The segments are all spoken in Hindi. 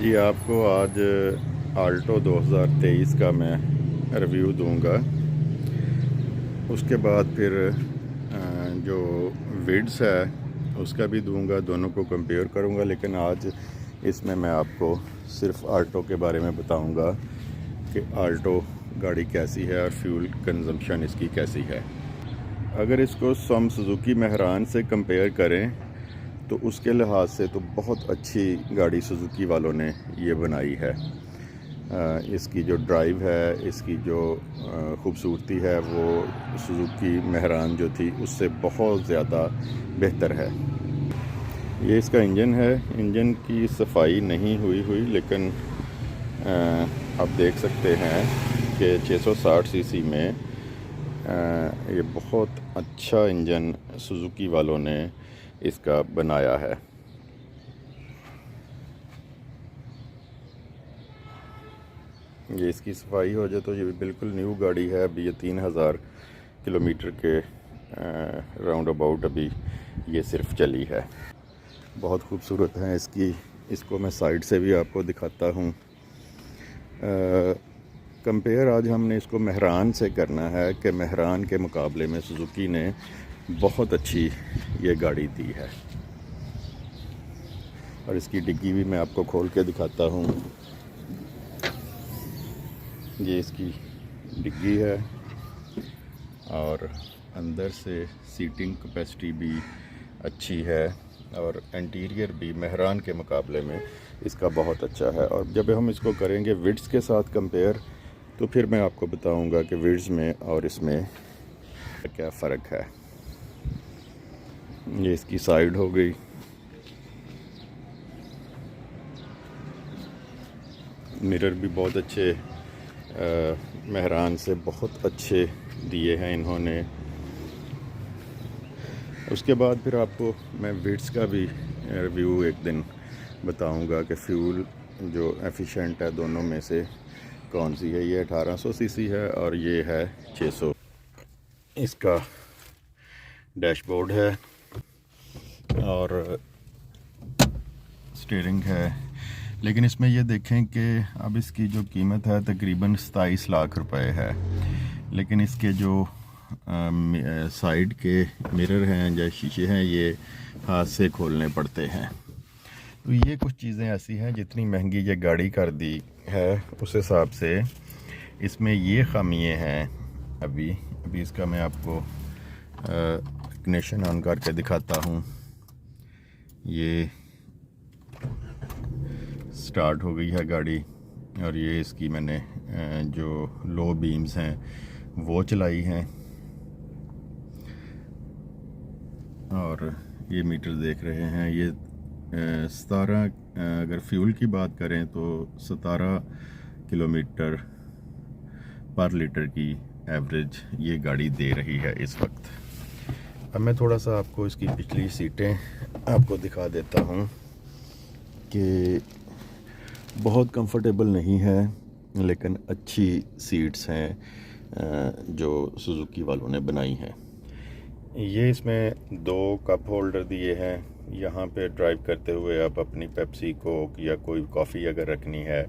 जी आपको आज आल्टो 2023 का मैं रिव्यू दूंगा। उसके बाद फिर जो विड्स है उसका भी दूंगा, दोनों को कंपेयर करूंगा। लेकिन आज इसमें मैं आपको सिर्फ आल्टो के बारे में बताऊंगा कि आल्टो गाड़ी कैसी है और फ्यूल कंजम्पशन इसकी कैसी है। अगर इसको हम सुजुकी मेहरान से कंपेयर करें तो उसके लिहाज से तो बहुत अच्छी गाड़ी सुजुकी वालों ने ये बनाई है। इसकी जो ड्राइव है, इसकी जो ख़ूबसूरती है, वो सुजुकी मेहरान जो थी उससे बहुत ज़्यादा बेहतर है। ये इसका इंजन है। इंजन की सफाई नहीं हुई लेकिन आप देख सकते हैं कि 660 सीसी में ये बहुत अच्छा इंजन सुजुकी वालों ने इसका बनाया है। ये इसकी सफाई हो जाए तो ये बिल्कुल न्यू गाड़ी है। अभी ये 3000 किलोमीटर के राउंड अबाउट अभी ये सिर्फ चली है। बहुत खूबसूरत है इसको मैं साइड से भी आपको दिखाता हूँ। कंपेयर आज हमने इसको मेहरान से करना है कि मेहरान के मुकाबले में सुजुकी ने बहुत अच्छी ये गाड़ी दी है। और इसकी डिग्गी भी मैं आपको खोल के दिखाता हूँ। ये इसकी डिग्गी है और अंदर से सीटिंग कैपेसिटी भी अच्छी है और इंटीरियर भी मेहरान के मुकाबले में इसका बहुत अच्छा है। और जब हम इसको करेंगे विड्स के साथ कंपेयर तो फिर मैं आपको बताऊंगा कि विड्स में और इसमें क्या फ़र्क है। ये इसकी साइड हो गई। मिरर भी बहुत अच्छे मेहरान से बहुत अच्छे दिए हैं इन्होंने। उसके बाद फिर आपको मैं विड्स का भी रिव्यू एक दिन बताऊंगा कि फ्यूल जो एफिशिएंट है दोनों में से कौन सी है। ये 1800 सीसी है और ये है 600। इसका डैशबोर्ड है और स्टीयरिंग है। लेकिन इसमें ये देखें कि अब इसकी जो कीमत है तकरीबन 27 लाख रुपए है। लेकिन इसके जो साइड के मिरर हैं या शीशे हैं ये हाथ से खोलने पड़ते हैं। तो ये कुछ चीज़ें ऐसी हैं, जितनी महंगी ये गाड़ी कर दी है उस हिसाब से इसमें ये खामियां हैं। अभी इसका मैं आपको इग्निशन ऑन करके दिखाता हूँ। ये स्टार्ट हो गई है गाड़ी और ये इसकी मैंने जो लो बीम्स हैं वो चलाई हैं और ये मीटर देख रहे हैं। ये 17 अगर फ्यूल की बात करें तो 17 किलोमीटर पर लीटर की एवरेज ये गाड़ी दे रही है इस वक्त। अब मैं थोड़ा सा आपको इसकी पिछली सीटें आपको दिखा देता हूँ कि बहुत कंफर्टेबल नहीं है लेकिन अच्छी सीट्स हैं जो सुजुकी वालों ने बनाई हैं। ये इसमें 2 कप होल्डर दिए हैं। यहाँ पे ड्राइव करते हुए आप अपनी पेप्सी, कोक या कोई कॉफ़ी अगर रखनी है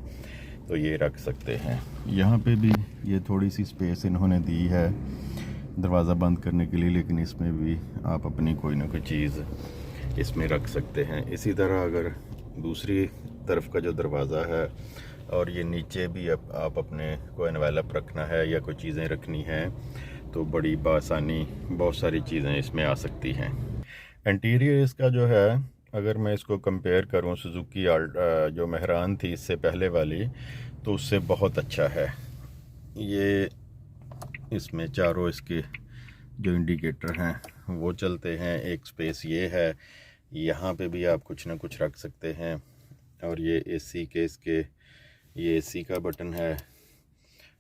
तो ये रख सकते हैं। यहाँ पे भी ये थोड़ी सी स्पेस इन्होंने दी है दरवाज़ा बंद करने के लिए, लेकिन इसमें भी आप अपनी कोई ना कोई चीज़ इसमें रख सकते हैं। इसी तरह अगर दूसरी तरफ का जो दरवाज़ा है और ये नीचे भी आप अपने कोई एनवेलप रखना है या कोई चीज़ें रखनी हैं तो बड़ी बासानी बहुत सारी चीज़ें इसमें आ सकती हैं। इंटीरियर इसका जो है, अगर मैं इसको कंपेयर करूं सुजुकी जो मेहरान थी इससे पहले वाली, तो उससे बहुत अच्छा है। ये इसमें चारों इसके जो इंडिकेटर हैं वो चलते हैं। एक स्पेस ये है, यहाँ पे भी आप कुछ ना कुछ रख सकते हैं। और ये एसी के ये एसी का बटन है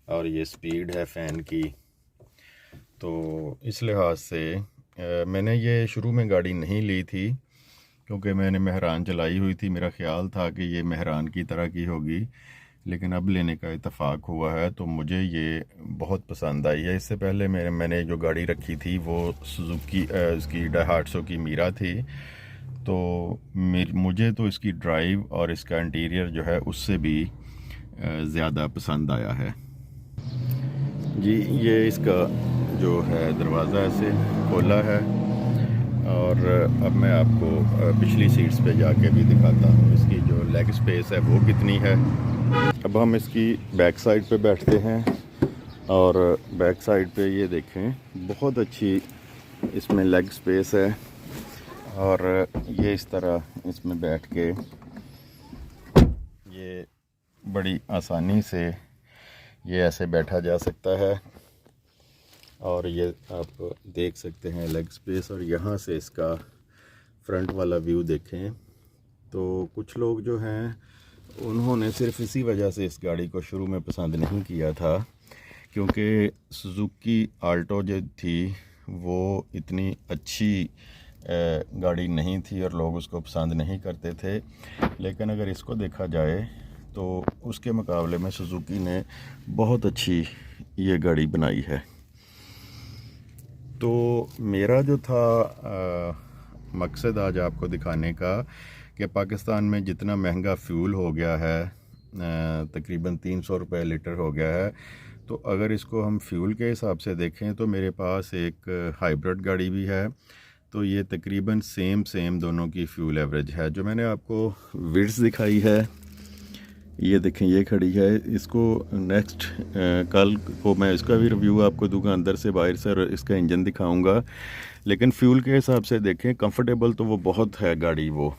और ये स्पीड है फ़ैन की। तो इस लिहाज से मैंने ये शुरू में गाड़ी नहीं ली थी क्योंकि मैंने मेहरान चलाई हुई थी। मेरा ख्याल था कि ये मेहरान की तरह की होगी, लेकिन अब लेने का इत्तेफाक हुआ है तो मुझे ये बहुत पसंद आई है। इससे पहले मैंने जो गाड़ी रखी थी वो सुजुकी इसकी डाहाटसो की मीरा थी। तो मुझे तो इसकी ड्राइव और इसका इंटीरियर जो है उससे भी ज़्यादा पसंद आया है जी। ये इसका जो है दरवाज़ा ऐसे खोला है, और अब मैं आपको पिछली सीट्स पे जाके भी दिखाता हूँ इसकी जो लेग स्पेस है वो कितनी है। अब हम इसकी बैक साइड पे बैठते हैं, और बैक साइड पे ये देखें बहुत अच्छी इसमें लेग स्पेस है, और ये इस तरह इसमें बैठ के ये बड़ी आसानी से ये ऐसे बैठा जा सकता है। और ये आप देख सकते हैं लेग स्पेस, और यहाँ से इसका फ्रंट वाला व्यू देखें तो कुछ लोग जो हैं उन्होंने सिर्फ इसी वजह से इस गाड़ी को शुरू में पसंद नहीं किया था, क्योंकि सुजुकी आल्टो जो थी वो इतनी अच्छी गाड़ी नहीं थी और लोग उसको पसंद नहीं करते थे। लेकिन अगर इसको देखा जाए तो उसके मुकाबले में सुजुकी ने बहुत अच्छी ये गाड़ी बनाई है। तो मेरा जो था मकसद आज आपको दिखाने का कि पाकिस्तान में जितना महंगा फ्यूल हो गया है, तकरीबन 300 रुपये लीटर हो गया है, तो अगर इसको हम फ्यूल के हिसाब से देखें तो मेरे पास एक हाइब्रिड गाड़ी भी है, तो ये तकरीबन सेम दोनों की फ्यूल एवरेज है। जो मैंने आपको विड्थ दिखाई है, ये देखें ये खड़ी है, इसको नेक्स्ट कल को मैं इसका भी रिव्यू आपको दूंगा अंदर से बाहर से, और इसका इंजन दिखाऊंगा। लेकिन फ्यूल के हिसाब से देखें, कंफर्टेबल तो वो बहुत है गाड़ी वो,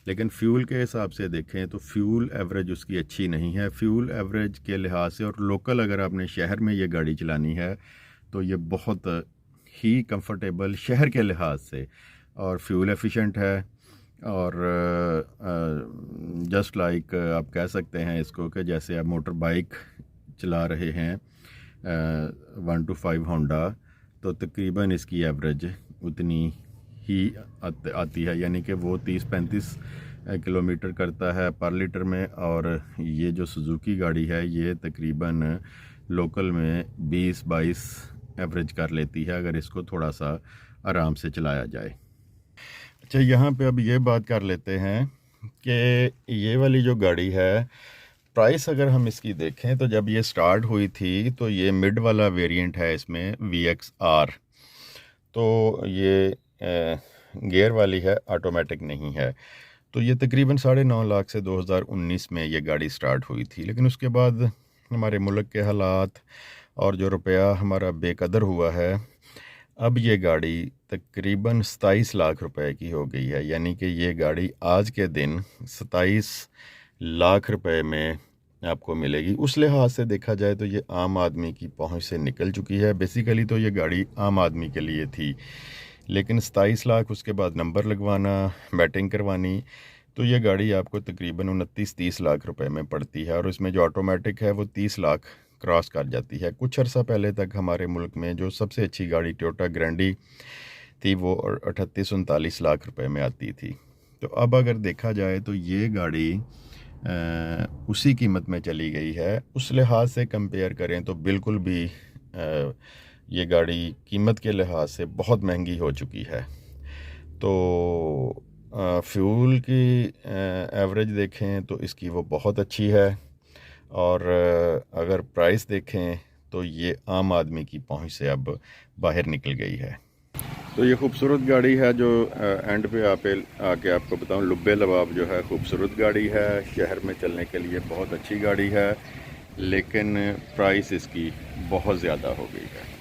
लेकिन फ्यूल के हिसाब से देखें तो फ्यूल एवरेज उसकी अच्छी नहीं है। फ्यूल एवरेज के लिहाज से और लोकल अगर आपने शहर में ये गाड़ी चलानी है तो ये बहुत ही कंफर्टेबल शहर के लिहाज से, और फ्यूल एफिशिएंट है, और जस्ट लाइक आप कह सकते हैं इसको कि जैसे आप मोटर बाइक चला रहे हैं 1 to 5 होंडा, तो तकरीबन इसकी एवरेज उतनी ही आती है, यानी कि वो 30-35 किलोमीटर करता है पर लीटर में, और ये जो सुजुकी गाड़ी है ये तकरीबन लोकल में 20-22 एवरेज कर लेती है अगर इसको थोड़ा सा आराम से चलाया जाए। अच्छा, यहाँ पे अब ये बात कर लेते हैं कि ये वाली जो गाड़ी है, प्राइस अगर हम इसकी देखें तो जब ये स्टार्ट हुई थी तो ये मिड वाला वेरिएंट है इसमें VXR, तो ये गियर वाली है, ऑटोमेटिक नहीं है। तो ये तकरीबन 9.5 लाख से 2019 में ये गाड़ी स्टार्ट हुई थी, लेकिन उसके बाद हमारे मुल्क के हालात और जो रुपया हमारा बेकदर हुआ है, अब ये गाड़ी तकरीबन 27 लाख रुपए की हो गई है। यानी कि ये गाड़ी आज के दिन 27 लाख रुपए में आपको मिलेगी। उस लिहाज से देखा जाए तो ये आम आदमी की पहुंच से निकल चुकी है। बेसिकली तो ये गाड़ी आम आदमी के लिए थी, लेकिन 27 लाख, उसके बाद नंबर लगवाना, बैटिंग करवानी, तो ये गाड़ी आपको तकरीबन 29-30 लाख रुपए में पड़ती है। और इसमें जो ऑटोमेटिक है वो 30 लाख क्रॉस कर जाती है। कुछ अर्सा पहले तक हमारे मुल्क में जो सबसे अच्छी गाड़ी टोयोटा ग्रैंडी थी वो 38-39 लाख रुपए में आती थी। तो अब अगर देखा जाए तो ये गाड़ी उसी कीमत में चली गई है। उस लिहाज से कंपेयर करें तो बिल्कुल भी ये गाड़ी कीमत के लिहाज से बहुत महंगी हो चुकी है। तो फ्यूल की एवरेज देखें तो इसकी वो बहुत अच्छी है, और अगर प्राइस देखें तो ये आम आदमी की पहुंच से अब बाहर निकल गई है। तो ये खूबसूरत गाड़ी है जो एंड पे आके आपको बताऊं, लुब्बे लबाब जो है खूबसूरत गाड़ी है, शहर में चलने के लिए बहुत अच्छी गाड़ी है, लेकिन प्राइस इसकी बहुत ज़्यादा हो गई है।